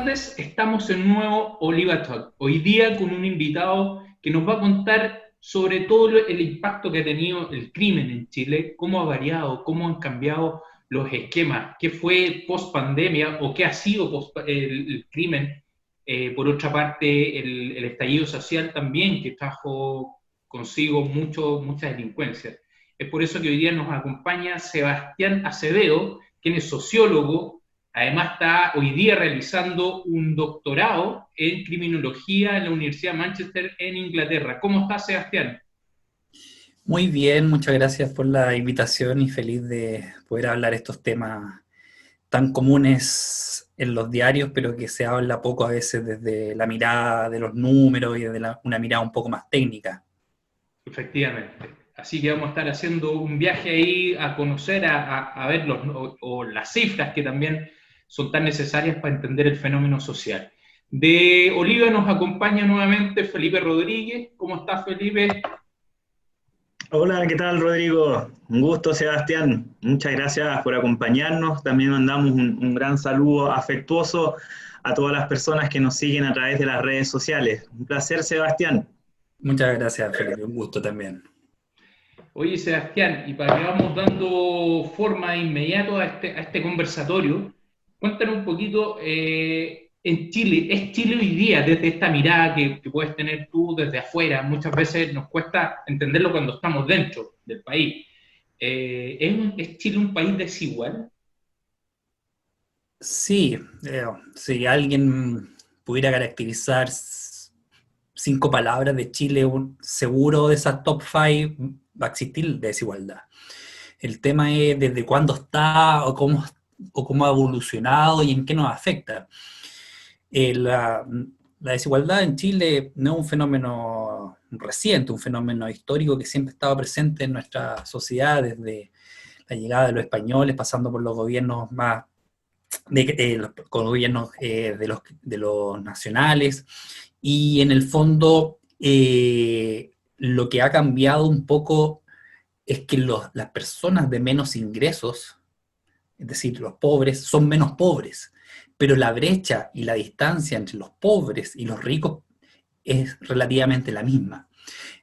tardes, estamos en un nuevo Oliva Talk. Hoy día con un invitado que nos va a contar sobre todo el impacto que ha tenido el crimen en Chile, cómo ha variado, cómo han cambiado los esquemas, qué fue post pandemia o qué ha sido el crimen. Por otra parte, el estallido social también, que trajo consigo mucha delincuencia. Es por eso que hoy día nos acompaña Sebastián Acevedo, quien es sociólogo. Además está hoy día realizando un doctorado en criminología en la Universidad de Manchester en Inglaterra. ¿Cómo estás, Sebastián? Muy bien, muchas gracias por la invitación y feliz de poder hablar estos temas tan comunes en los diarios, pero que se habla poco a veces desde la mirada de los números y desde una mirada un poco más técnica. Efectivamente. Así que vamos a estar haciendo un viaje ahí a conocer, a ver las cifras que también son tan necesarias para entender el fenómeno social. De Oliva nos acompaña nuevamente Felipe Rodríguez. ¿Cómo estás, Felipe? Hola, ¿qué tal, Rodrigo? Un gusto, Sebastián. Muchas gracias por acompañarnos. También mandamos un gran saludo afectuoso a todas las personas que nos siguen a través de las redes sociales. Un placer, Sebastián. Muchas gracias, Felipe, un gusto también. Oye, Sebastián, y para que vamos dando forma de inmediato a este conversatorio, cuéntanos un poquito, en Chile, ¿es Chile hoy día, desde esta mirada que puedes tener tú desde afuera? Muchas veces nos cuesta entenderlo cuando estamos dentro del país. ¿Es Chile un país desigual? Sí, si alguien pudiera caracterizar 5 palabras de Chile, seguro de esas top 5 va a existir desigualdad. El tema es desde cuándo está o cómo ha evolucionado y en qué nos afecta. La desigualdad en Chile no es un fenómeno reciente, un fenómeno histórico que siempre ha estado presente en nuestra sociedad desde la llegada de los españoles, pasando por los gobiernos más con gobiernos de los nacionales, y en el fondo lo que ha cambiado un poco es que las personas de menos ingresos, es decir, los pobres, son menos pobres, pero la brecha y la distancia entre los pobres y los ricos es relativamente la misma.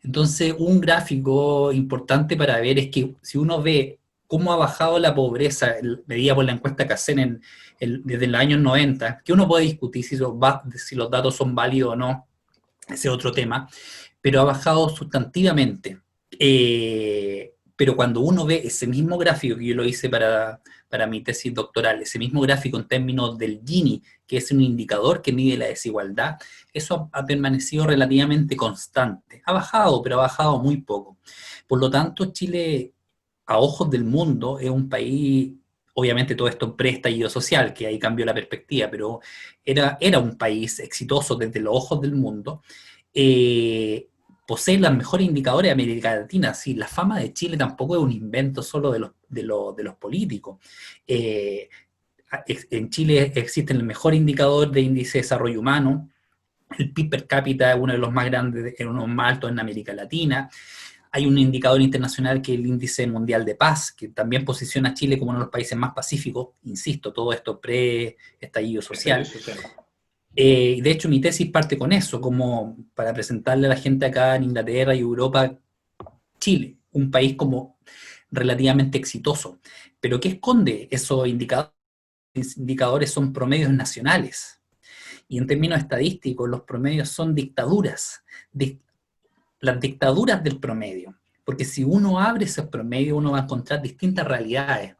Entonces, un gráfico importante para ver es que si uno ve cómo ha bajado la pobreza, medida por la encuesta que hacen desde los años 90, que uno puede discutir si los datos son válidos o no, ese es otro tema, pero ha bajado sustantivamente. Pero cuando uno ve ese mismo gráfico que yo lo hice para mi tesis doctoral, ese mismo gráfico en términos del Gini, que es un indicador que mide la desigualdad, eso ha permanecido relativamente constante. Ha bajado, pero ha bajado muy poco. Por lo tanto, Chile, a ojos del mundo, es un país, obviamente todo esto en pre-estallido social, que ahí cambió la perspectiva, pero era un país exitoso desde los ojos del mundo. eh, Posee los mejores indicadores de América Latina. Sí, la fama de Chile tampoco es un invento solo de los políticos. Eh, en Chile existe el mejor indicador de índice de desarrollo humano. El PIB per cápita es uno de los más grandes, uno de los más altos en América Latina. Hay un indicador internacional que es el índice mundial de paz, que también posiciona a Chile como uno de los países más pacíficos, insisto, todo esto pre-estallido Estallido social. social. De hecho, mi tesis parte con eso, como para presentarle a la gente acá en Inglaterra y Europa, Chile, un país como relativamente exitoso. Pero ¿qué esconde esos indicadores? Los indicadores son promedios nacionales. Y en términos estadísticos, los promedios son dictaduras, las dictaduras del promedio. Porque si uno abre esos promedios, uno va a encontrar distintas realidades.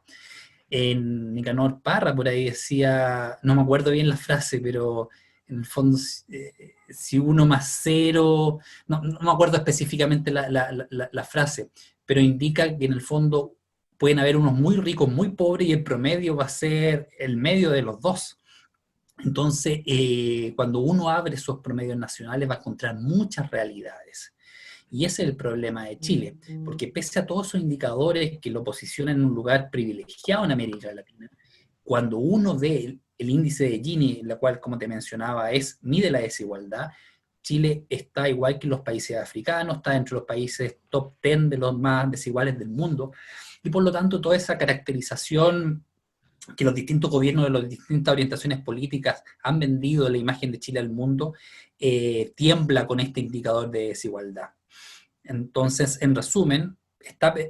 En Nicanor Parra, por ahí decía, no me acuerdo bien la frase, pero en el fondo, si uno más cero, no me acuerdo específicamente la frase, pero indica que en el fondo pueden haber unos muy ricos, muy pobres, y el promedio va a ser el medio de los dos. Entonces, cuando uno abre esos promedios nacionales, va a encontrar muchas realidades. Y ese es el problema de Chile, porque pese a todos esos indicadores que lo posicionan en un lugar privilegiado en América Latina, cuando uno ve el índice de Gini, la cual, como te mencionaba, mide la desigualdad, Chile está igual que los países africanos, está entre los países top 10 de los más desiguales del mundo, y por lo tanto toda esa caracterización que los distintos gobiernos de las distintas orientaciones políticas han vendido la imagen de Chile al mundo, tiembla con este indicador de desigualdad. Entonces, en resumen,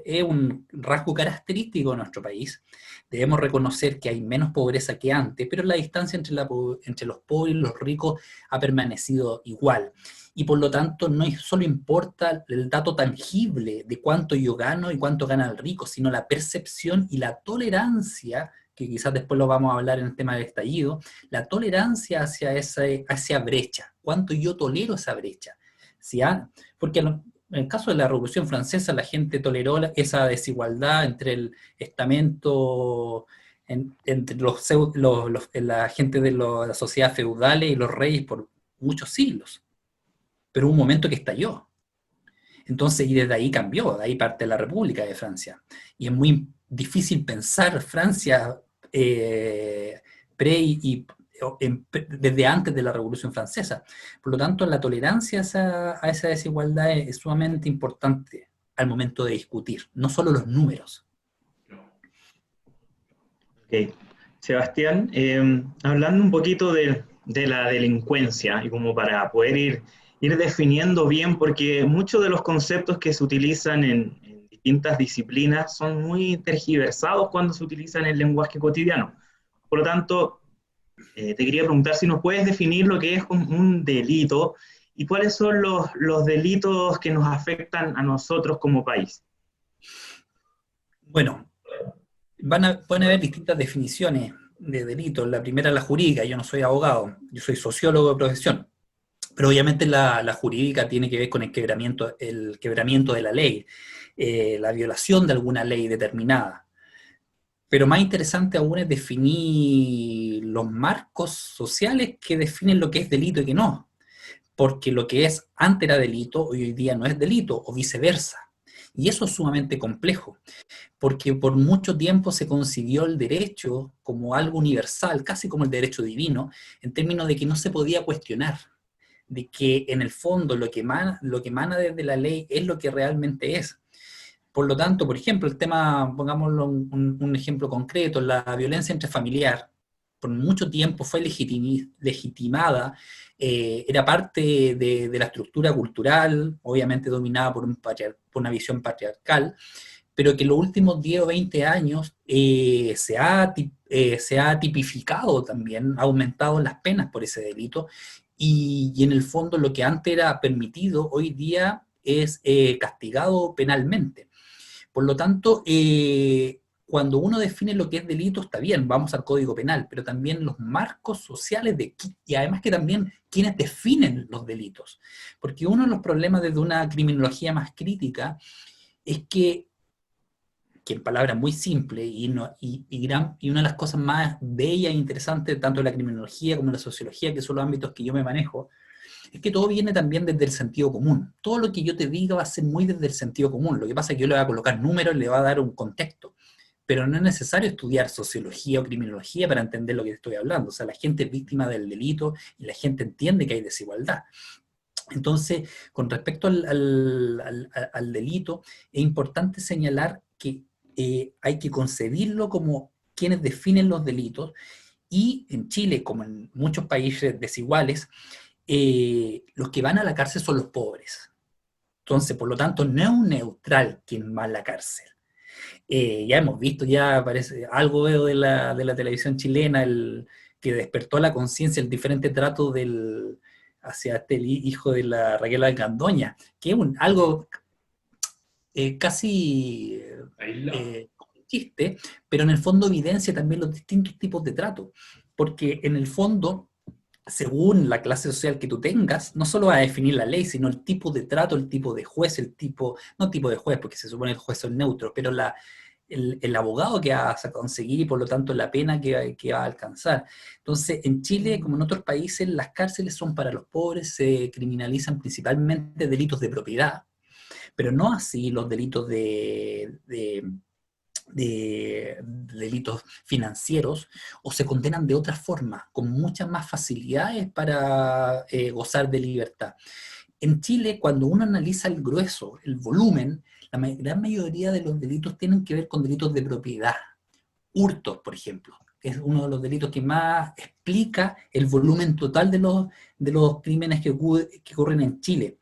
es un rasgo característico de nuestro país. Debemos reconocer que hay menos pobreza que antes, pero la distancia entre los pobres y los ricos ha permanecido igual. Y por lo tanto, no solo importa el dato tangible de cuánto yo gano y cuánto gana el rico, sino la percepción y la tolerancia, que quizás después lo vamos a hablar en el tema del estallido, la tolerancia hacia esa brecha. ¿Cuánto yo tolero esa brecha? Porque en el caso de la Revolución Francesa, la gente toleró esa desigualdad entre el estamento, entre la gente de la sociedad feudal y los reyes por muchos siglos. Pero hubo un momento que estalló. Entonces, y desde ahí cambió, de ahí parte la República de Francia. Y es muy difícil pensar Francia desde antes de la Revolución Francesa. Por lo tanto, la tolerancia a esa desigualdad es sumamente importante al momento de discutir, no solo los números. Ok. Sebastián, hablando un poquito de la delincuencia, y como para poder ir definiendo bien, porque muchos de los conceptos que se utilizan en distintas disciplinas son muy tergiversados cuando se utilizan en el lenguaje cotidiano. Por lo tanto, te quería preguntar si nos puedes definir lo que es un delito y cuáles son los delitos que nos afectan a nosotros como país. Bueno, pueden haber distintas definiciones de delitos. La primera es la jurídica. Yo no soy abogado, yo soy sociólogo de profesión. Pero obviamente la jurídica tiene que ver con el quebramiento de la ley, la violación de alguna ley determinada. Pero más interesante aún es definir los marcos sociales que definen lo que es delito y que no. Porque lo que antes era delito, hoy día no es delito, o viceversa. Y eso es sumamente complejo, porque por mucho tiempo se concibió el derecho como algo universal, casi como el derecho divino, en términos de que no se podía cuestionar, de que en el fondo lo que emana desde la ley es lo que realmente es. Por lo tanto, por ejemplo, el tema, pongámoslo un ejemplo concreto, la violencia intrafamiliar, por mucho tiempo fue legitimada, era parte de la estructura cultural, obviamente dominada por una visión patriarcal, pero que en los últimos 10 o 20 años se ha tipificado también, ha aumentado las penas por ese delito, y en el fondo lo que antes era permitido, hoy día es castigado penalmente. Por lo tanto, cuando uno define lo que es delito, está bien, vamos al Código Penal, pero también los marcos sociales y además que también quienes definen los delitos. Porque uno de los problemas desde una criminología más crítica es que en palabras muy simples, y una de las cosas más bellas e interesantes tanto de la criminología como de la sociología, que son los ámbitos que yo me manejo, es que todo viene también desde el sentido común. Todo lo que yo te diga va a ser muy desde el sentido común. Lo que pasa es que yo le voy a colocar números, le voy a dar un contexto. Pero no es necesario estudiar sociología o criminología para entender lo que estoy hablando. O sea, la gente es víctima del delito y la gente entiende que hay desigualdad. Entonces, con respecto al delito, es importante señalar que hay que concebirlo como quienes definen los delitos, y en Chile, como en muchos países desiguales, los que van a la cárcel son los pobres. Entonces, por lo tanto, no es un neutral quien va a la cárcel. Ya hemos visto, ya parece, algo veo de la televisión chilena, que despertó la conciencia el diferente trato hacia este hijo de la Raquel Alcandoña, que es algo casi un chiste, pero en el fondo evidencia también los distintos tipos de trato, porque en el fondo, según la clase social que tú tengas, no solo va a definir la ley, sino el tipo de trato, el tipo de juez, no tipo de juez, porque se supone que el juez es neutro, pero el abogado que vas a conseguir y por lo tanto la pena que va a alcanzar. Entonces, en Chile, como en otros países, las cárceles son para los pobres, se criminalizan principalmente delitos de propiedad, pero no así los delitos de delitos financieros, o se condenan de otra forma, con muchas más facilidades para gozar de libertad. En Chile, cuando uno analiza el grueso, el volumen, la gran mayoría de los delitos tienen que ver con delitos de propiedad. Hurtos, por ejemplo. es uno de los delitos que más explica el volumen total de los crímenes que ocurren en Chile.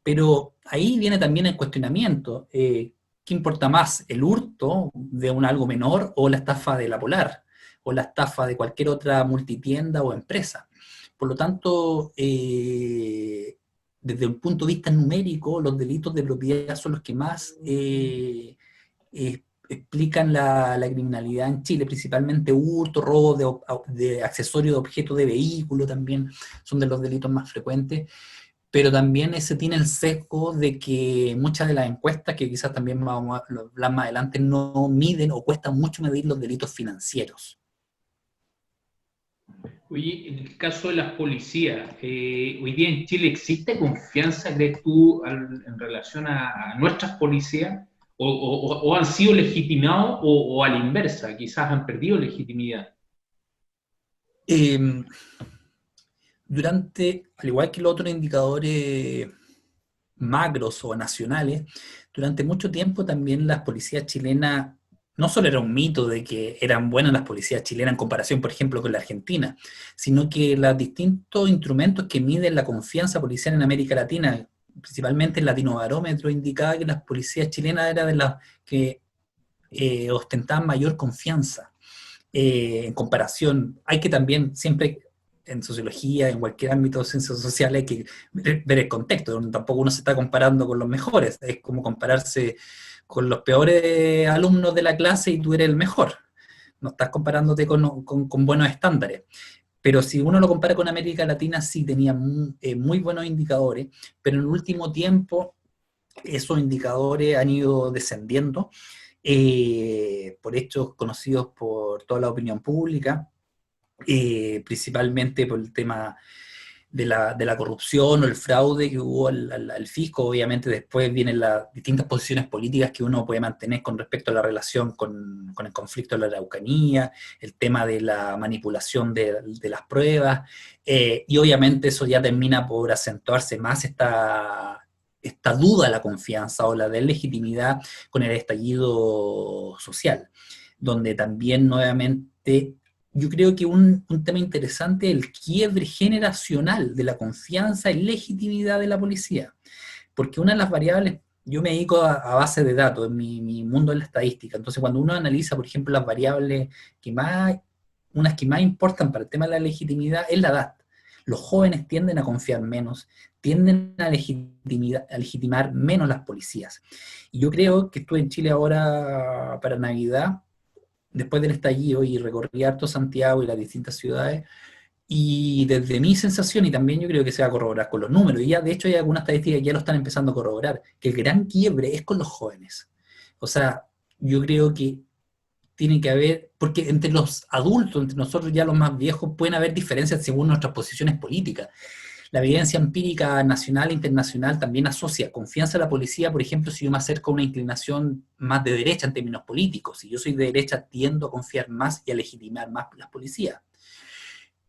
Pero ahí viene también el cuestionamiento. ¿Qué importa más, el hurto de algo menor o la estafa de la Polar? O la estafa de cualquier otra multitienda o empresa. Por lo tanto, desde un punto de vista numérico, los delitos de propiedad son los que más explican la criminalidad en Chile, principalmente hurto, robo de accesorios de objetos de vehículo también son de los delitos más frecuentes, pero también ese tiene el sesgo de que muchas de las encuestas, que quizás también vamos a hablar más adelante, no miden o cuesta mucho medir los delitos financieros. Oye, en el caso de las policías, hoy día en Chile ¿existe confianza, crees tú, en relación a nuestras policías? ¿O han sido legitimados o a la inversa, quizás han perdido legitimidad? Al igual que los otros indicadores macros o nacionales, durante mucho tiempo también las policías chilenas, no solo era un mito de que eran buenas las policías chilenas en comparación, por ejemplo, con la Argentina, sino que los distintos instrumentos que miden la confianza policial en América Latina, principalmente el Latinobarómetro, indicaba que las policías chilenas eran de las que ostentaban mayor confianza en comparación. Hay que también siempre en sociología, en cualquier ámbito de ciencias sociales, hay que ver el contexto. Tampoco uno se está comparando con los mejores. Es como compararse con los peores alumnos de la clase y tú eres el mejor. No estás comparándote con buenos estándares. Pero si uno lo compara con América Latina, sí tenía muy buenos indicadores, pero en el último tiempo esos indicadores han ido descendiendo por hechos conocidos por toda la opinión pública, principalmente por el tema de la corrupción o el fraude que hubo al fisco. Obviamente después vienen las distintas posiciones políticas que uno puede mantener con respecto a la relación con el conflicto de la Araucanía, el tema de la manipulación de las pruebas, y obviamente eso ya termina por acentuarse más esta duda de la confianza o la deslegitimidad con el estallido social, donde también nuevamente yo creo que un tema interesante es el quiebre generacional de la confianza y legitimidad de la policía, porque una de las variables, yo me dedico a base de datos, en mi mundo es la estadística, entonces cuando uno analiza, por ejemplo, las variables unas que más importan para el tema de la legitimidad es la edad. Los jóvenes tienden a confiar menos, tienden a legitimar menos las policías. Y yo creo que estuve en Chile ahora para Navidad, después del estallido, y recorrí harto Santiago y las distintas ciudades, y desde mi sensación, y también yo creo que se va a corroborar con los números, y ya de hecho hay algunas estadísticas que ya lo están empezando a corroborar, que el gran quiebre es con los jóvenes. O sea, yo creo que tiene que haber, porque entre los adultos, entre nosotros ya los más viejos, pueden haber diferencias según nuestras posiciones políticas. La evidencia empírica nacional e internacional también asocia confianza a la policía, por ejemplo, si yo me acerco a una inclinación más de derecha en términos políticos. Si yo soy de derecha, tiendo a confiar más y a legitimar más las policías.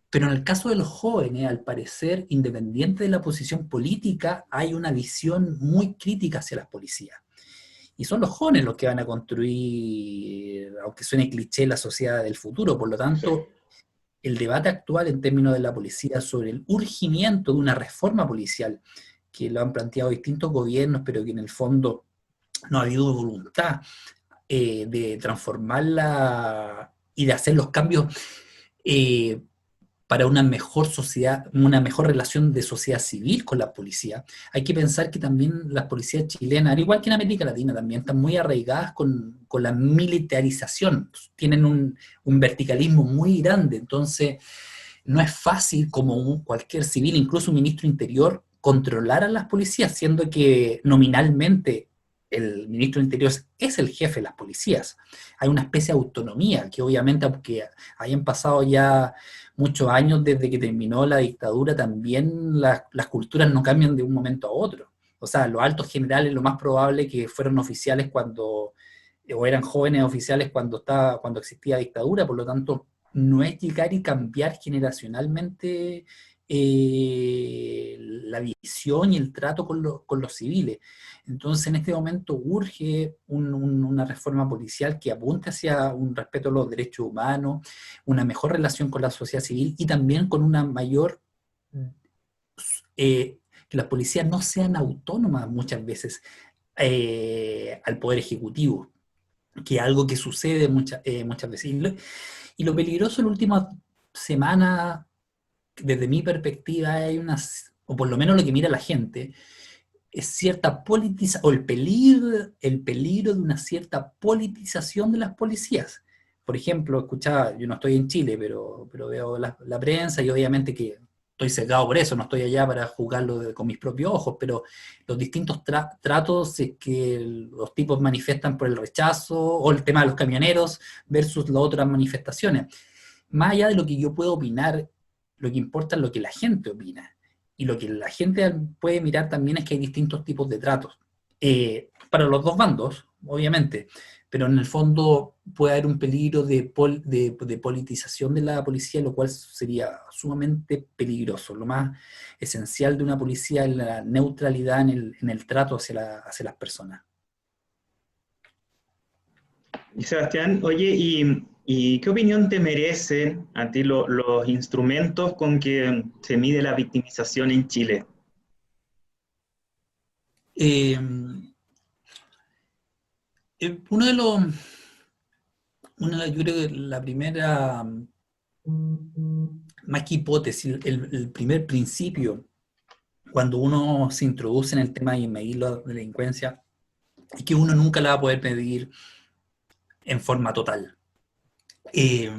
Pero en el caso de los jóvenes, al parecer, independiente de la posición política, hay una visión muy crítica hacia las policías. Y son los jóvenes los que van a construir, aunque suene cliché, la sociedad del futuro. Por lo tanto, el debate actual en términos de la policía sobre el urgimiento de una reforma policial, que lo han planteado distintos gobiernos, pero que en el fondo no ha habido voluntad de transformarla y de hacer los cambios para una mejor sociedad, una mejor relación de sociedad civil con la policía. Hay que pensar que también las policías chilenas, al igual que en América Latina también, están muy arraigadas con la militarización, tienen un verticalismo muy grande, entonces no es fácil como cualquier civil, incluso un ministro interior, controlar a las policías, siendo que nominalmente el ministro del Interior es el jefe de las policías. Hay una especie de autonomía que obviamente, aunque hayan pasado ya muchos años desde que terminó la dictadura, también las culturas no cambian de un momento a otro. O sea, los altos generales lo más probable que fueron oficiales o eran jóvenes oficiales cuando existía dictadura, por lo tanto, no es llegar y cambiar generacionalmente la visión y el trato con los civiles. Entonces, en este momento urge una reforma policial que apunte hacia un respeto a los derechos humanos, una mejor relación con la sociedad civil y también con una mayor... que las policías no sean autónomas muchas veces al Poder Ejecutivo, que es algo que sucede muchas veces. Y lo peligroso en las últimas semanas, desde mi perspectiva, hay o por lo menos lo que mira la gente, es cierta politización, o el peligro de una cierta politización de las policías. Por ejemplo, escuchaba, yo no estoy en Chile, pero veo la prensa y obviamente que estoy sesgado por eso, no estoy allá para juzgarlo con mis propios ojos, pero los distintos tratos que los tipos manifiestan por el rechazo, o el tema de los camioneros versus las otras manifestaciones. Más allá de lo que yo puedo opinar, lo que importa es lo que la gente opina. Y lo que la gente puede mirar también es que hay distintos tipos de tratos. Para los dos bandos, obviamente, pero en el fondo puede haber un peligro de politización de la policía, lo cual sería sumamente peligroso. Lo más esencial de una policía es la neutralidad en el trato hacia las personas. Y Sebastián, oye, ¿y qué opinión te merecen a ti los instrumentos con que se mide la victimización en Chile? Yo creo que la primera, más que hipótesis, el primer principio, cuando uno se introduce en el tema de medir la delincuencia, es que uno nunca la va a poder medir en forma total. Es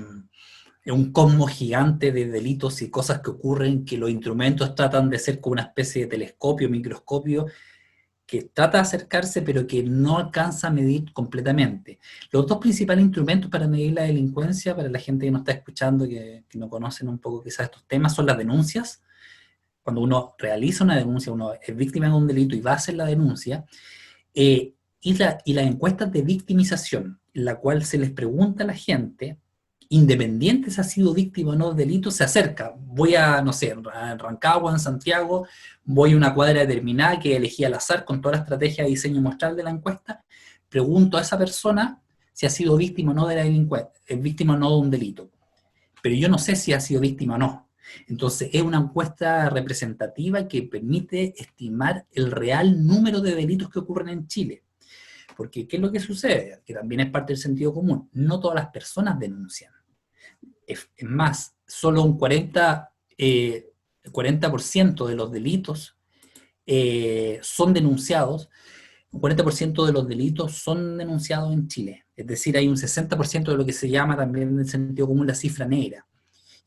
un cosmos gigante de delitos y cosas que ocurren, que los instrumentos tratan de ser como una especie de telescopio, microscopio, que trata de acercarse, pero que no alcanza a medir completamente. Los dos principales instrumentos para medir la delincuencia, para la gente que nos está escuchando, que no conocen un poco quizás estos temas, son las denuncias. Cuando uno realiza una denuncia, uno es víctima de un delito y va a hacer la denuncia, y las encuestas de victimización, en la cual se les pregunta a la gente, independiente si ha sido víctima o no de delito, se acerca. Voy a, no sé, a Rancagua, en Santiago, voy a una cuadra determinada que elegí al azar con toda la estrategia de diseño muestral de la encuesta, pregunto a esa persona si ha sido víctima o no de la delincuencia, es víctima o no de un delito. Pero yo no sé si ha sido víctima o no. Entonces es una encuesta representativa que permite estimar el real número de delitos que ocurren en Chile. Porque ¿qué es lo que sucede? Que también es parte del sentido común. No todas las personas denuncian. Es más, solo un 40% de los delitos son denunciados. Un 40% de los delitos son denunciados en Chile. Es decir, hay un 60% de lo que se llama también en el sentido común la cifra negra.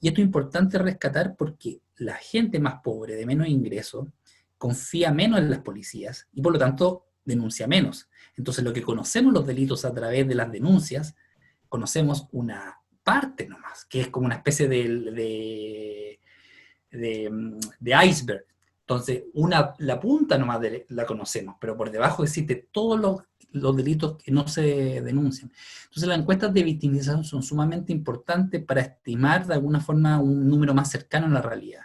Y esto es importante rescatar porque la gente más pobre, de menos ingresos, confía menos en las policías y por lo tanto denuncia menos. Entonces lo que conocemos los delitos a través de las denuncias, conocemos una parte nomás, que es como una especie de iceberg. Entonces la punta nomás la conocemos, pero por debajo existe todos los delitos que no se denuncian. Entonces las encuestas de victimización son sumamente importantes para estimar de alguna forma un número más cercano a la realidad.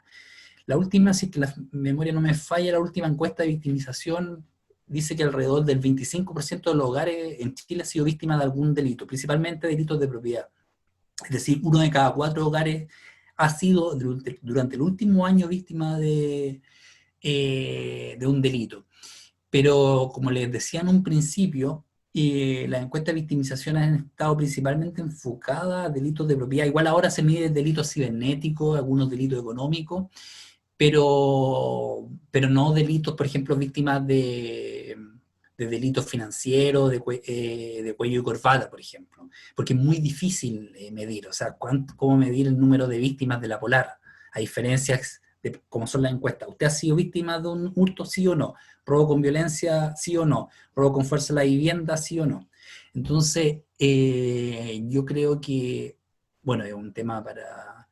La última, si es que la memoria no me falla, la última encuesta de victimización dice que alrededor del 25% de los hogares en Chile ha sido víctima de algún delito, principalmente delitos de propiedad. Es decir, 1 de cada 4 hogares ha sido durante el último año víctima de un delito. Pero como les decía en un principio, las encuestas de victimización han estado principalmente enfocadas a delitos de propiedad. Igual ahora se miden delitos cibernéticos, algunos delitos económicos, pero no delitos, por ejemplo, víctimas de delitos financieros, de cuello y corbata, por ejemplo, porque es muy difícil medir, o sea, cómo medir el número de víctimas de la Polar, a diferencias de cómo son las encuestas. ¿Usted ha sido víctima de un hurto, sí o no? ¿Robo con violencia, sí o no? ¿Robo con fuerza a la vivienda, sí o no? Entonces, yo creo que, bueno, es un tema para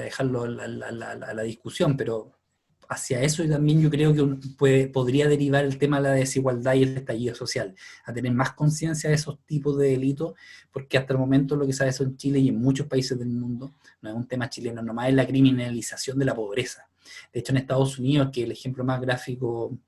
dejarlo a la discusión, pero hacia eso, y también yo creo que podría derivar el tema de la desigualdad y el estallido social, a tener más conciencia de esos tipos de delitos, porque hasta el momento lo que se ha hecho en Chile y en muchos países del mundo, no es un tema chileno nomás, es la criminalización de la pobreza. De hecho, en Estados Unidos, que el ejemplo más gráfico,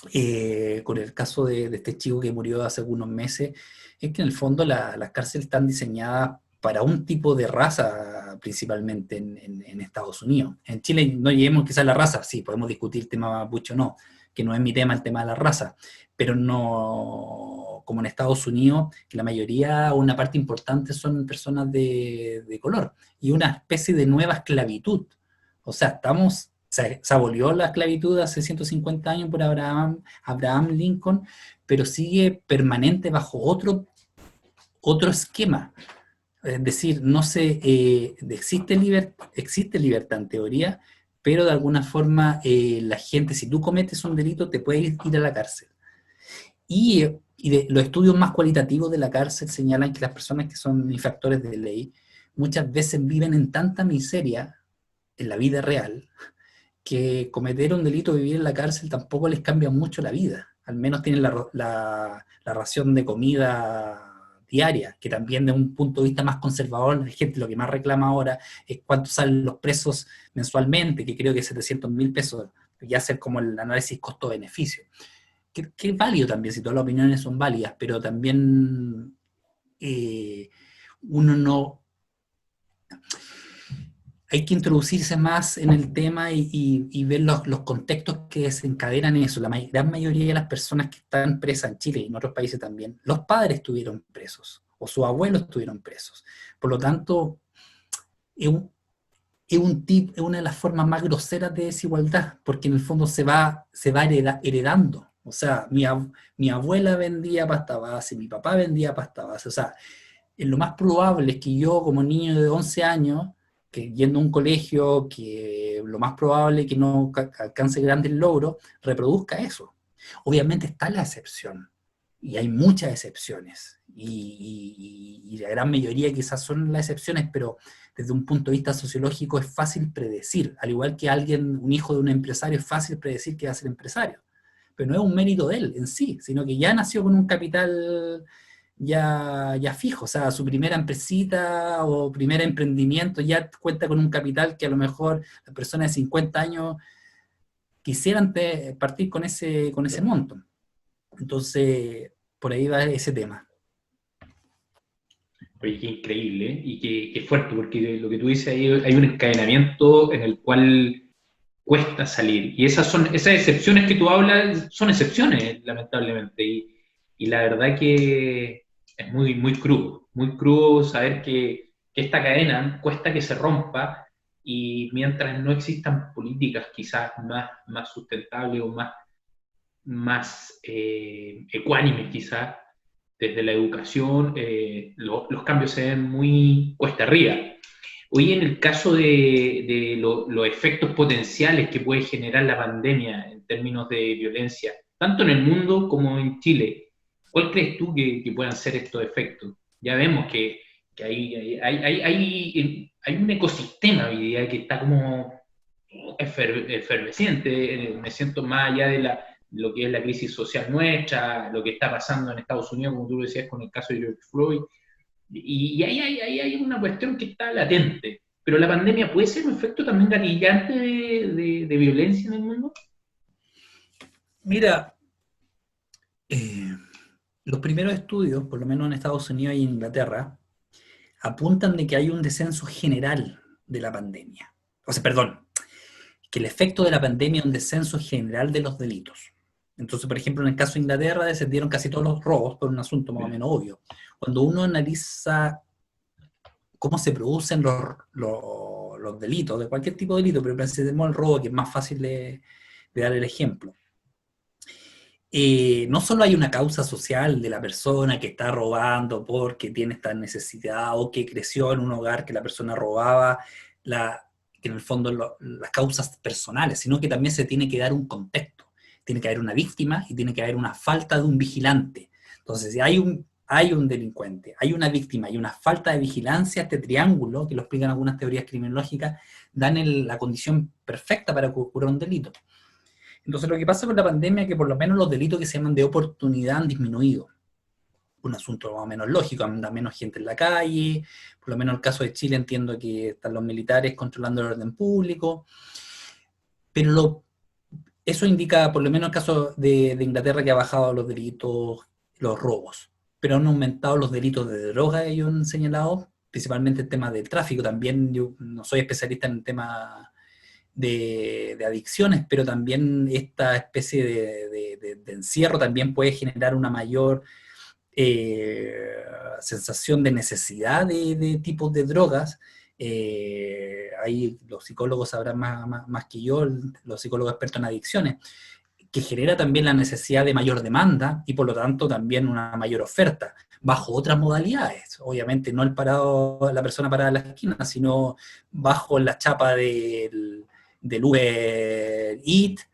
con el caso de este chico que murió hace algunos meses, es que en el fondo las cárceles están diseñadas para un tipo de raza, principalmente en Estados Unidos. En Chile no lleguemos quizás a la raza, sí, podemos discutir el tema mapuche o no, que no es mi tema el tema de la raza, pero no como en Estados Unidos, que la mayoría, una parte importante son personas de color, y una especie de nueva esclavitud. O sea, se abolió la esclavitud hace 150 años por Abraham Lincoln, pero sigue permanente bajo otro esquema. Es decir, no existe libertad en teoría, pero de alguna forma la gente, si tú cometes un delito, te puedes ir a la cárcel. Y los estudios más cualitativos de la cárcel señalan que las personas que son infractores de ley muchas veces viven en tanta miseria en la vida real que cometer un delito o vivir en la cárcel tampoco les cambia mucho la vida. Al menos tienen la ración de comida diaria, que también de un punto de vista más conservador, la gente lo que más reclama ahora es cuánto salen los presos mensualmente, que creo que es 700.000 pesos, ya hacer como el análisis costo-beneficio. Que es válido también, si todas las opiniones son válidas, pero también uno no... Hay que introducirse más en el tema y ver los contextos que desencadenan eso. La gran mayoría de las personas que están presas en Chile y en otros países también, los padres estuvieron presos o sus abuelos estuvieron presos. Por lo tanto, es una de las formas más groseras de desigualdad, porque en el fondo se va heredando. O sea, mi abuela vendía pasta base, mi papá vendía pasta base. O sea, lo más probable es que yo, como niño de 11 años, que yendo a un colegio, que lo más probable es que no alcance grandes logros, reproduzca eso. Obviamente está la excepción, y hay muchas excepciones, y la gran mayoría quizás son las excepciones, pero desde un punto de vista sociológico es fácil predecir, al igual que un hijo de un empresario es fácil predecir que va a ser empresario, pero no es un mérito de él en sí, sino que ya nació con un capital ya fijo, o sea, su primera empresita o primer emprendimiento ya cuenta con un capital que a lo mejor las personas de 50 años quisieran partir con ese monto. Entonces, por ahí va ese tema. Oye, qué increíble, ¿eh? Y qué fuerte, porque lo que tú dices ahí, hay un encadenamiento en el cual cuesta salir. Y esas excepciones que tú hablas son excepciones, lamentablemente. Y la verdad que es muy crudo saber que esta cadena cuesta que se rompa, y mientras no existan políticas quizás más sustentables o más ecuánimes quizás, desde la educación, los cambios se ven muy cuesta arriba. Hoy en el caso de los efectos potenciales que puede generar la pandemia en términos de violencia, tanto en el mundo como en Chile, ¿cuál crees tú que puedan ser estos efectos? Ya vemos que hay un ecosistema hoy día que está como efervesciente. Me siento más allá de lo que es la crisis social nuestra, lo que está pasando en Estados Unidos, como tú decías, con el caso de George Floyd. Y ahí hay una cuestión que está latente. Pero la pandemia puede ser un efecto también gatillante de violencia en el mundo. Mira, los primeros estudios, por lo menos en Estados Unidos y en Inglaterra, apuntan de que hay un descenso general de la pandemia. O sea, perdón, que el efecto de la pandemia es un descenso general de los delitos. Entonces, por ejemplo, en el caso de Inglaterra descendieron casi todos los robos por un asunto más o menos obvio. Cuando uno analiza cómo se producen los delitos, de cualquier tipo de delito, pero pensemos el robo, que es más fácil de dar el ejemplo. No solo hay una causa social de la persona que está robando porque tiene esta necesidad, o que creció en un hogar que la persona robaba, que en el fondo las causas personales, sino que también se tiene que dar un contexto. Tiene que haber una víctima y tiene que haber una falta de un vigilante. Entonces, si hay hay un delincuente, hay una víctima y una falta de vigilancia, este triángulo, que lo explican algunas teorías criminológicas, dan la condición perfecta para que ocurra un delito. Entonces lo que pasa con la pandemia es que por lo menos los delitos que se llaman de oportunidad han disminuido. Un asunto más o menos lógico, anda menos gente en la calle, por lo menos en el caso de Chile entiendo que están los militares controlando el orden público, pero eso indica, por lo menos en el caso de Inglaterra, que ha bajado los delitos, los robos, pero han aumentado los delitos de droga, ellos han señalado, principalmente el tema del tráfico. También yo no soy especialista en el tema de adicciones, pero también esta especie de encierro también puede generar una mayor sensación de necesidad de tipos de drogas. Ahí los psicólogos sabrán más que yo, los psicólogos expertos en adicciones, que genera también la necesidad de mayor demanda y por lo tanto también una mayor oferta, bajo otras modalidades. Obviamente no la persona parada en la esquina, sino bajo la chapa del Uber Eats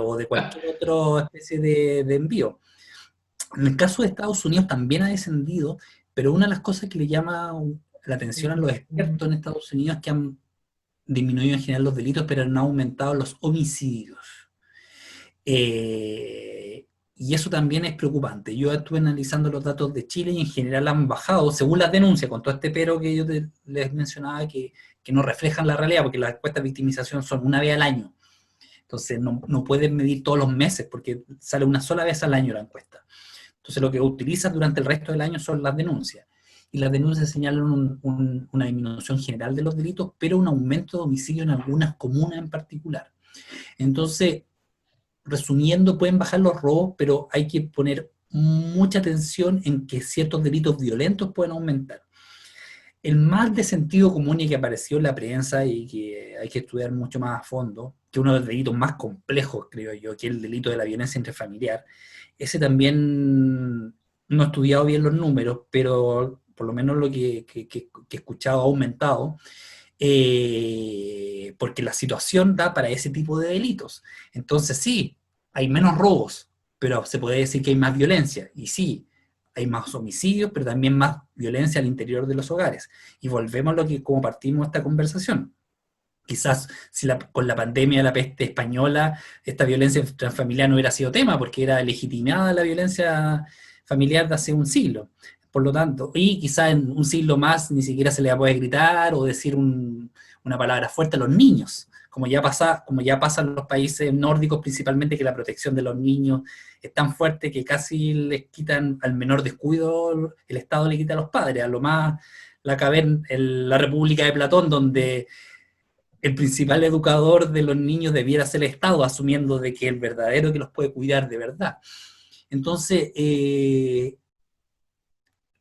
o de cualquier otra especie de envío. En el caso de Estados Unidos también ha descendido, pero una de las cosas que le llama la atención a los expertos en Estados Unidos es que han disminuido en general los delitos, pero han aumentado los homicidios. Y eso también es preocupante. Yo estuve analizando los datos de Chile y en general han bajado, según las denuncias, con todo este pero que yo les mencionaba que no reflejan la realidad, porque las encuestas de victimización son una vez al año. Entonces no pueden medir todos los meses, porque sale una sola vez al año la encuesta. Entonces lo que utilizan durante el resto del año son las denuncias. Y las denuncias señalan una disminución general de los delitos, pero un aumento de homicidio en algunas comunas en particular. Entonces, resumiendo, pueden bajar los robos, pero hay que poner mucha atención en que ciertos delitos violentos pueden aumentar. El más de sentido común y que apareció en la prensa y que hay que estudiar mucho más a fondo, que uno de los delitos más complejos, creo yo, que es el delito de la violencia intrafamiliar, ese también no he estudiado bien los números, pero por lo menos lo que he escuchado ha aumentado, porque la situación da para ese tipo de delitos. Entonces sí, hay menos robos, pero se puede decir que hay más violencia, y sí, hay más homicidios, pero también más violencia al interior de los hogares. Y volvemos a lo que como partimos esta conversación. Quizás si con la pandemia de la peste española, esta violencia transfamiliar no hubiera sido tema, porque era legitimada la violencia familiar de hace un siglo. Por lo tanto, y quizás en un siglo más ni siquiera se le va a poder gritar o decir una palabra fuerte a los niños, como ya pasa en los países nórdicos principalmente, que la protección de los niños es tan fuerte que casi les quitan al menor descuido, el Estado le quita a los padres, a lo más la República de Platón, donde el principal educador de los niños debiera ser el Estado, asumiendo de que el verdadero que los puede cuidar de verdad. Entonces,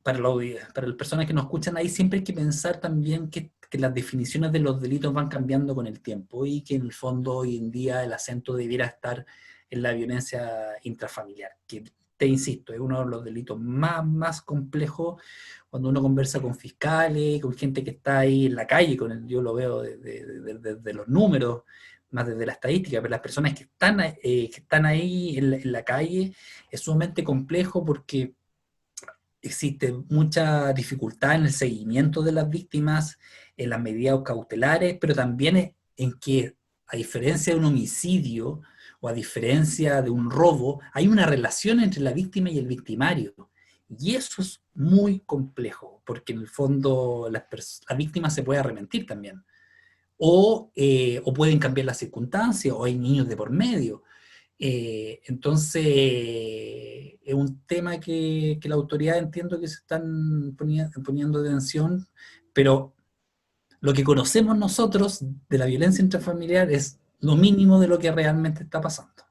para las personas que nos escuchan ahí, siempre hay que pensar también que las definiciones de los delitos van cambiando con el tiempo y que en el fondo hoy en día el acento debiera estar en la violencia intrafamiliar, que te insisto, es uno de los delitos más complejos. Cuando uno conversa con fiscales, con gente que está ahí en la calle, yo lo veo de los números, más desde la estadística, pero las personas que están ahí en la calle es sumamente complejo porque existe mucha dificultad en el seguimiento de las víctimas, en las medidas cautelares, pero también en que, a diferencia de un homicidio o a diferencia de un robo, hay una relación entre la víctima y el victimario. Y eso es muy complejo, porque en el fondo la víctima se puede arrepentir también. O pueden cambiar las circunstancias, o hay niños de por medio. Entonces, es un tema que la autoridad entiendo que se están poniendo atención, pero lo que conocemos nosotros de la violencia intrafamiliar es lo mínimo de lo que realmente está pasando.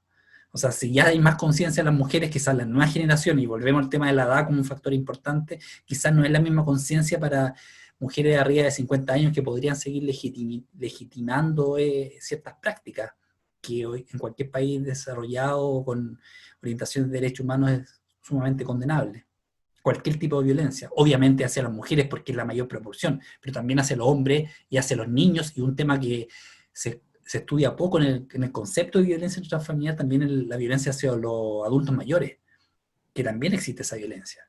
O sea, si ya hay más conciencia de las mujeres, quizás la nueva generación, y volvemos al tema de la edad como un factor importante, quizás no es la misma conciencia para mujeres de arriba de 50 años que podrían seguir legitimando ciertas prácticas que hoy en cualquier país desarrollado con orientación de derechos humanos es sumamente condenable. Cualquier tipo de violencia, obviamente hacia las mujeres porque es la mayor proporción, pero también hacia los hombres y hacia los niños, y un tema que se estudia poco en el concepto de violencia intrafamiliar, también la violencia hacia los adultos mayores, que también existe esa violencia.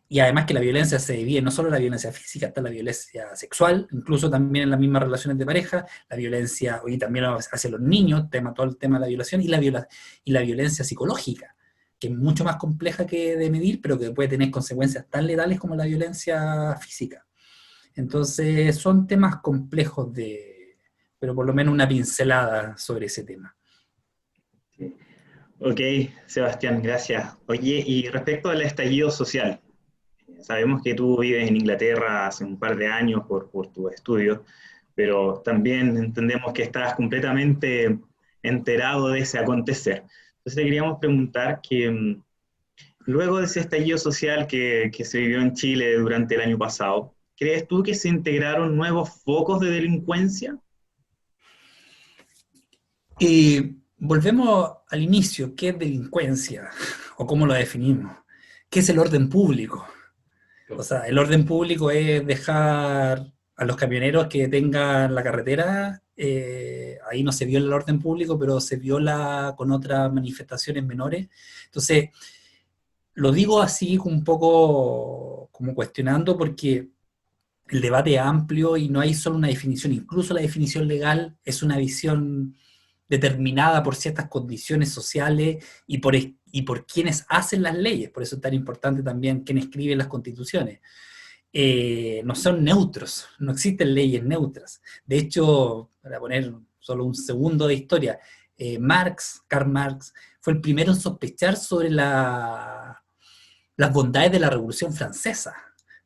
y además que la violencia se divide, no solo la violencia física, está la violencia sexual, incluso también en las mismas relaciones de pareja, la violencia, y también hacia los niños, todo el tema de la violación, y la violencia psicológica, que es mucho más compleja que de medir, pero que puede tener consecuencias tan letales como la violencia física. Entonces, son temas complejos pero por lo menos una pincelada sobre ese tema. Ok, Sebastián, gracias. Oye, y respecto al estallido social, sabemos que tú vives en Inglaterra hace un par de años por tu estudio, pero también entendemos que estás completamente enterado de ese acontecer. Entonces te queríamos preguntar que luego de ese estallido social que se vivió en Chile durante el año pasado, ¿crees tú que se integraron nuevos focos de delincuencia? Y volvemos al inicio, ¿qué es delincuencia? ¿O cómo lo definimos? ¿Qué es el orden público? O sea, el orden público es dejar a los camioneros que tengan la carretera, ahí no se viola el orden público, pero se viola con otras manifestaciones menores. Entonces, lo digo así un poco como cuestionando porque el debate es amplio y no hay solo una definición, incluso la definición legal es una visión determinada por ciertas condiciones sociales y por quienes hacen las leyes, por eso es tan importante también quién escribe las constituciones. No son neutros, no existen leyes neutras. De hecho, para poner solo un segundo de historia, Karl Marx, fue el primero en sospechar sobre las bondades de la Revolución Francesa,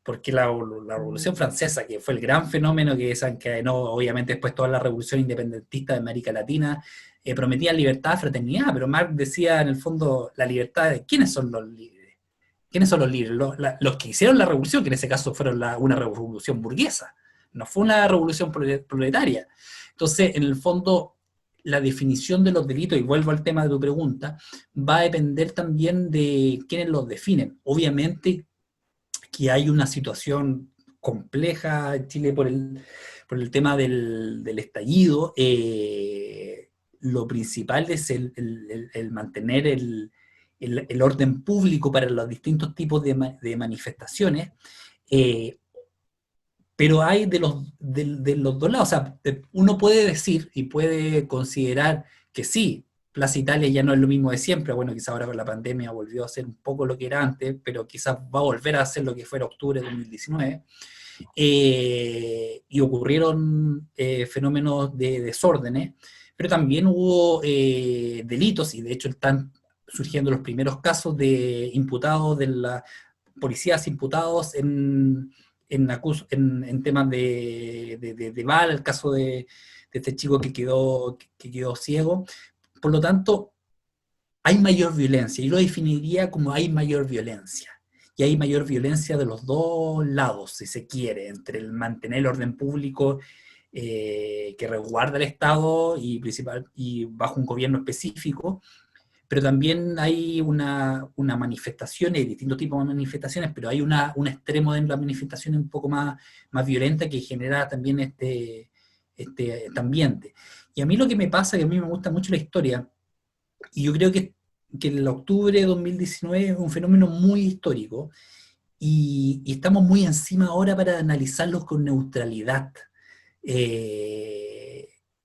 porque la Revolución Francesa, que fue el gran fenómeno que desencadenó obviamente después toda la revolución independentista de América Latina, prometía libertad, fraternidad, pero Marx decía en el fondo la libertad de quiénes son los líderes. ¿Quiénes son los líderes? Los que hicieron la revolución, que en ese caso fueron una revolución burguesa, no fue una revolución proletaria. Entonces, en el fondo, la definición de los delitos, y vuelvo al tema de tu pregunta, va a depender también de quiénes los definen. Obviamente que hay una situación compleja en Chile por el tema del estallido. Lo principal es el mantener el orden público para los distintos tipos de manifestaciones, pero hay de los dos lados. O sea, uno puede decir y puede considerar que sí, Plaza Italia ya no es lo mismo de siempre. Bueno, quizás ahora con la pandemia volvió a ser un poco lo que era antes, pero quizás va a volver a ser lo que fue en octubre de 2019. Y ocurrieron fenómenos de desórdenes, pero también hubo delitos, y de hecho están surgiendo los primeros casos de imputados, de la policías imputados en temas de bala, el caso de este chico que quedó ciego. Por lo tanto, hay mayor violencia, y lo definiría como hay mayor violencia. Y hay mayor violencia de los dos lados, si se quiere, entre el mantener el orden público que resguarda el Estado y bajo un gobierno específico, pero también hay una manifestación, hay distintos tipos de manifestaciones, pero hay un extremo de la manifestación un poco más violenta que genera también este ambiente. Y a mí lo que me pasa, que a mí me gusta mucho la historia, y yo creo que el octubre de 2019 es un fenómeno muy histórico, y estamos muy encima ahora para analizarlo con neutralidad.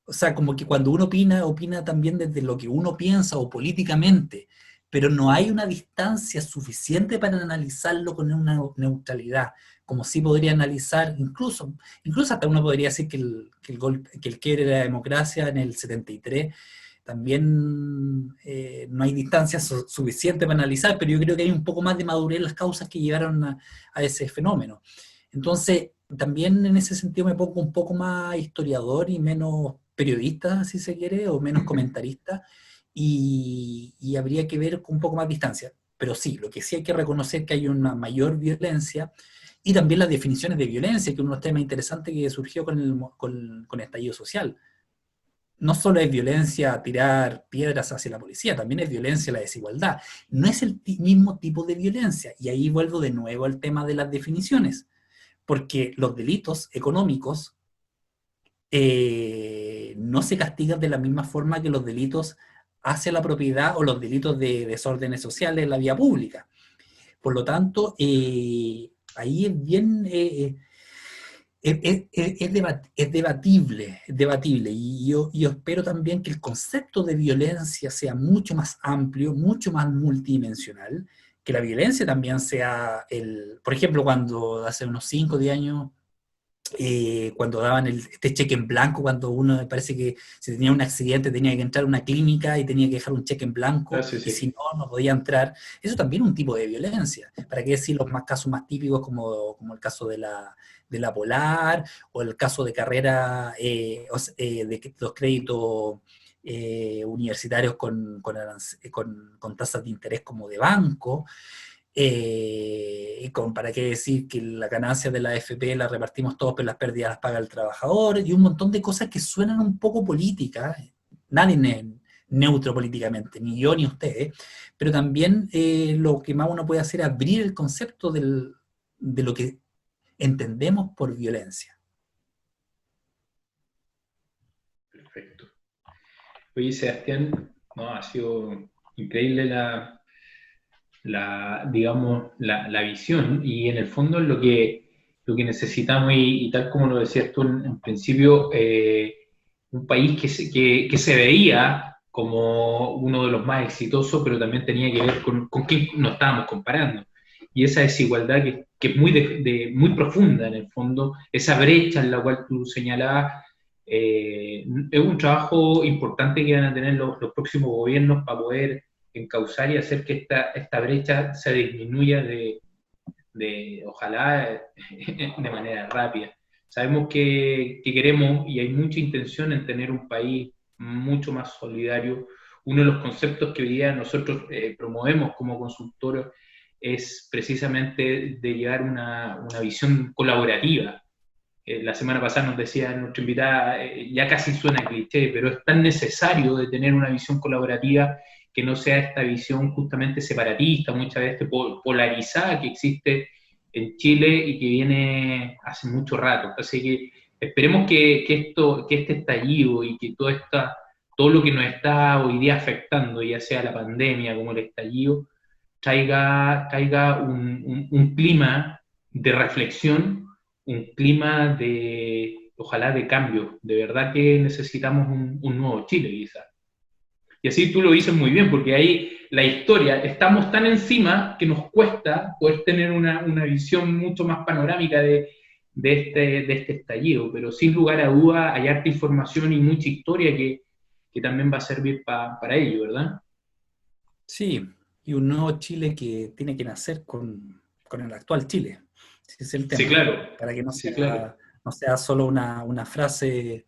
O sea, como que cuando uno opina también desde lo que uno piensa o políticamente, pero no hay una distancia suficiente para analizarlo con una neutralidad, como sí podría analizar, incluso hasta uno podría decir que el quiebre de la democracia en el 73, también no hay distancia suficiente para analizar, pero yo creo que hay un poco más de madurez en las causas que llevaron a ese fenómeno. Entonces, también en ese sentido me pongo un poco más historiador y menos periodista, si se quiere, o menos comentarista, y habría que ver con un poco más distancia. Pero sí, lo que sí hay que reconocer que hay una mayor violencia, y también las definiciones de violencia, que es un tema interesante que surgió con el estallido social. No solo es violencia tirar piedras hacia la policía, también es violencia la desigualdad. No es el mismo tipo de violencia, y ahí vuelvo de nuevo al tema de las definiciones, porque los delitos económicos no se castigan de la misma forma que los delitos hacia la propiedad o los delitos de desórdenes sociales en la vía pública. Por lo tanto, ahí es bien... es debatible, y yo espero también que el concepto de violencia sea mucho más amplio, mucho más multidimensional, que la violencia también sea por ejemplo, cuando hace unos 5 o 10 años, cuando daban este cheque en blanco, cuando uno me parece que si tenía un accidente tenía que entrar a una clínica y tenía que dejar un cheque en blanco, Sí, y sí. si no, no podía entrar. Eso también es un tipo de violencia. ¿Para qué decir los casos más típicos como el caso de la Polar, o el caso de carrera, los créditos universitarios con tasas de interés como de banco? ¿Para qué decir que la ganancia de la AFP la repartimos todos, pero las pérdidas las paga el trabajador? Y un montón de cosas que suenan un poco políticas. Nadie es neutro políticamente, ni yo ni usted, pero también lo que más uno puede hacer es abrir el concepto de lo que entendemos por violencia. Perfecto. Oye, Sebastián, no, ha sido increíble digamos, la visión, y en el fondo es lo que necesitamos, y tal como lo decías tú en principio, un país que se veía como uno de los más exitosos, pero también tenía que ver con quién nos estábamos comparando. Y esa desigualdad que es muy profunda en el fondo, esa brecha en la cual tú señalabas, es un trabajo importante que van a tener los próximos gobiernos para poder encauzar y hacer que esta brecha se disminuya ojalá, de manera rápida. Sabemos que queremos, y hay mucha intención en tener un país mucho más solidario. Uno de los conceptos que hoy día nosotros promovemos como consultores es precisamente de llevar una visión colaborativa. La semana pasada nos decía nuestra invitada, ya casi suena cliché, pero es tan necesario de tener una visión colaborativa, que no sea esta visión justamente separatista, muchas veces polarizada, que existe en Chile y que viene hace mucho rato. Así que esperemos que este estallido y que todo lo que nos está hoy día afectando, ya sea la pandemia como el estallido, traiga un clima de reflexión, un clima ojalá, de cambio. De verdad que necesitamos un nuevo Chile, quizás. Y así tú lo dices muy bien, porque ahí la historia, estamos tan encima que nos cuesta poder tener una visión mucho más panorámica de este estallido, pero sin lugar a duda hay harta información y mucha historia que también va a servir para ello, ¿verdad? Sí, y un nuevo Chile que tiene que nacer con el actual Chile. Ese es el Sí, tema. claro. Para que Sí, claro. no sea solo una frase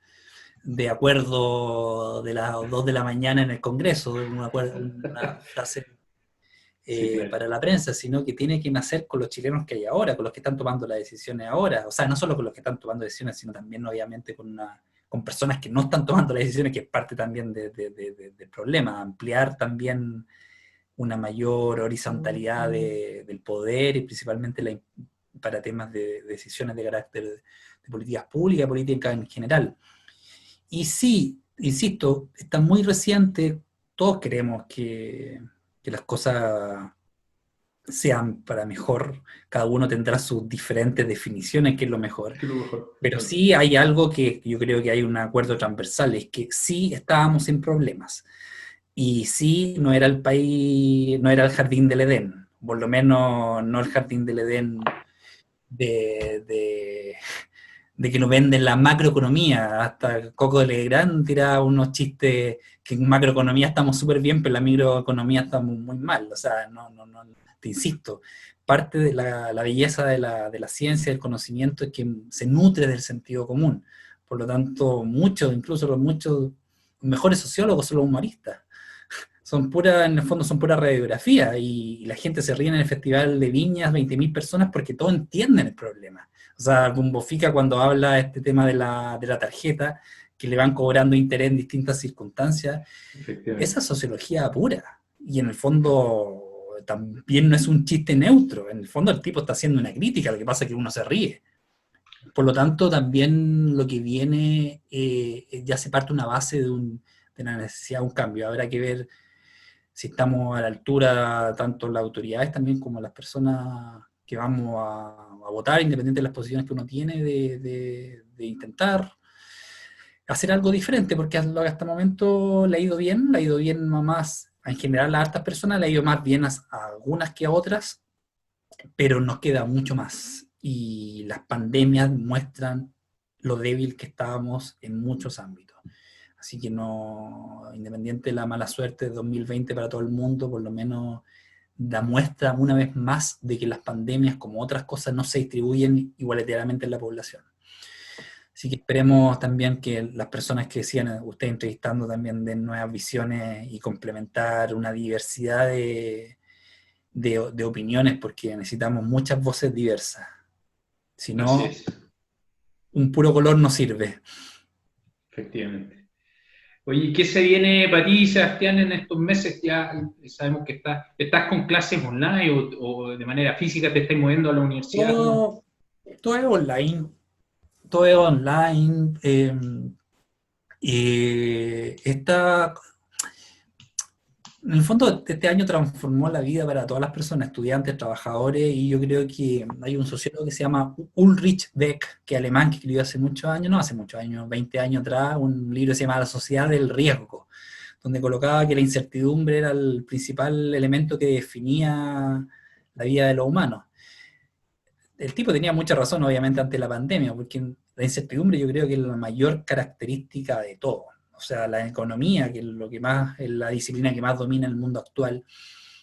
de acuerdo de las 2 de la mañana en el Congreso, una frase Sí, claro. para la prensa, sino que tiene que nacer con los chilenos que hay ahora, con los que están tomando las decisiones ahora. O sea, no solo con los que están tomando decisiones, sino también, obviamente, con personas que no están tomando las decisiones, que es parte también del problema. Ampliar también una mayor horizontalidad del poder, y principalmente para temas de decisiones de carácter de políticas públicas, política en general. Y sí, insisto, está muy reciente, todos queremos que las cosas sean para mejor, cada uno tendrá sus diferentes definiciones, que es lo mejor, Es lo mejor. pero sí hay algo que yo creo que hay un acuerdo transversal, es que sí estábamos en problemas, y sí no era el país, no era el jardín del Edén, por lo menos no el jardín del Edén de, de, de que nos venden la macroeconomía. Hasta Coco de Legrand tira unos chistes que en macroeconomía estamos súper bien, pero en la microeconomía estamos muy mal. O sea, no, te insisto, parte de la belleza de la ciencia, del conocimiento, es que se nutre del sentido común. Por lo tanto, incluso los muchos mejores sociólogos son los humoristas. En el fondo son pura radiografía, y la gente se ríe en el Festival de Viñas, 20.000 personas, porque todos entienden el problema. O sea, Bumbofica, cuando habla este tema de la tarjeta, que le van cobrando interés en distintas circunstancias, esa Efectivamente. es sociología pura. Y en el fondo también no es un chiste neutro. En el fondo el tipo está haciendo una crítica, lo que pasa es que uno se ríe. Por lo tanto, también lo que viene ya se parte una base de la necesidad de un cambio. Habrá que ver si estamos a la altura, tanto las autoridades también como las personas que vamos a votar, independientemente de las posiciones que uno tiene, de intentar hacer algo diferente, porque hasta el momento le ha ido bien más, en general a hartas personas, le ha ido más bien a algunas que a otras, pero nos queda mucho más. Y las pandemias muestran lo débil que estábamos en muchos ámbitos. Así que no, independiente de la mala suerte de 2020 para todo el mundo, por lo menos da muestra una vez más de que las pandemias, como otras cosas, no se distribuyen igualitariamente en la población. Así que esperemos también que las personas que sigan usted entrevistando también den nuevas visiones y complementar una diversidad de opiniones, porque necesitamos muchas voces diversas. Si no, un puro color no sirve. Efectivamente. Oye, ¿qué se viene para ti, Sebastián, en estos meses? Ya sabemos que estás con clases online o de manera física te estás moviendo a la universidad. Todo es online. Todo es online. En el fondo, este año transformó la vida para todas las personas, estudiantes, trabajadores, y yo creo que hay un sociólogo que se llama Ulrich Beck, que es alemán, que escribió hace muchos años, 20 años atrás, un libro que se llama La sociedad del riesgo, donde colocaba que la incertidumbre era el principal elemento que definía la vida de los humanos. El tipo tenía mucha razón, obviamente, ante la pandemia, porque la incertidumbre yo creo que es la mayor característica de todo. O sea, la economía, que es lo que más, es la disciplina que más domina el mundo actual,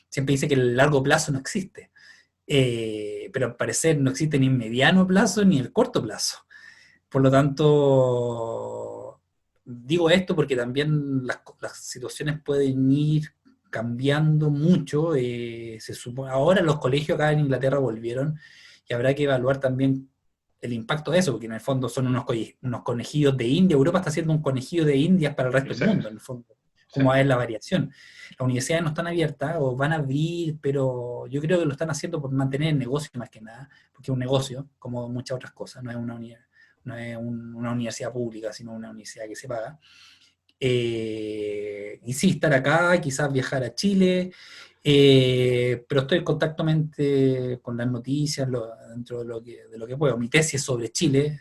siempre dice que el largo plazo no existe. Pero al parecer no existe ni el mediano plazo ni el corto plazo. Por lo tanto, digo esto porque también las situaciones pueden ir cambiando mucho. Ahora los colegios acá en Inglaterra volvieron y habrá que evaluar también el impacto de eso, porque en el fondo son unos conejillos de India. Europa está haciendo un conejillo de Indias para el resto del mundo, en el fondo. ¿Cómo es la variación? Las universidades no están abiertas o van a abrir, pero yo creo que lo están haciendo por mantener el negocio más que nada, porque es un negocio, como muchas otras cosas, no es una universidad pública, sino una universidad que se paga. Y sí, estar acá, quizás viajar a Chile, pero estoy en contacto con las noticias dentro de lo que puedo. Mi tesis es sobre Chile,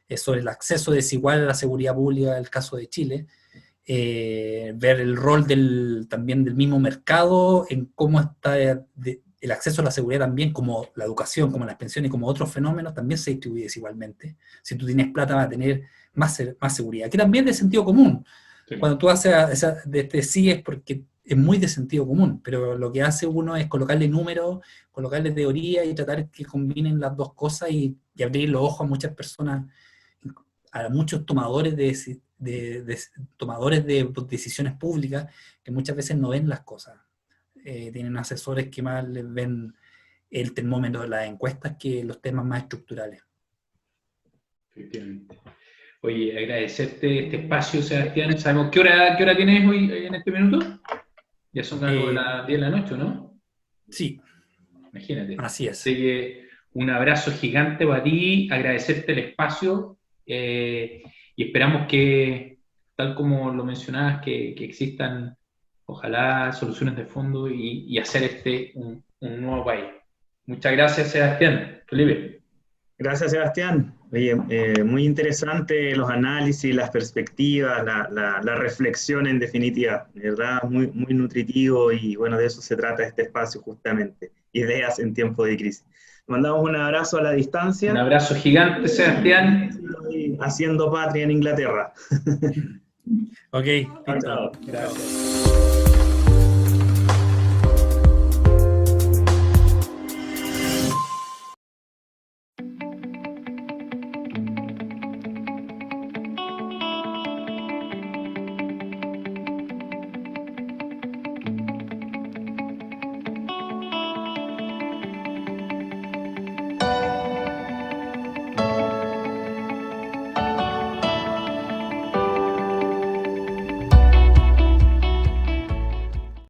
es sobre el acceso desigual a la seguridad pública, el caso de Chile, ver el rol también del mismo mercado en cómo está el acceso a la seguridad también, como la educación, como las pensiones, como otros fenómenos, también se distribuye desigualmente. Si tú tienes plata, vas a tener más seguridad, que también es de sentido común. Sí. Cuando tú haces sí es porque es muy de sentido común, pero lo que hace uno es colocarle números, colocarle teoría y tratar que combinen las dos cosas y abrir los ojos a muchas personas, a muchos tomadores tomadores de decisiones públicas que muchas veces no ven las cosas. Tienen asesores que más les ven el termómetro de las encuestas que los temas más estructurales. Efectivamente. Oye, agradecerte este espacio, Sebastián. ¿Sabemos qué hora tienes hoy en este minuto? Ya son algo de las 10 de la noche, ¿no? Sí. Imagínate. Así es. Así que un abrazo gigante para ti, agradecerte el espacio y esperamos que, tal como lo mencionabas, que existan, ojalá, soluciones de fondo y hacer un nuevo país. Muchas gracias, Sebastián. Felipe. Gracias, Sebastián. Oye, muy interesante los análisis, las perspectivas, la reflexión en definitiva, de verdad, muy, muy nutritivo y bueno, de eso se trata este espacio justamente, ideas en tiempo de crisis. Mandamos un abrazo a la distancia. Un abrazo gigante, Sebastián. Haciendo patria en Inglaterra. Ok, chao. Gracias.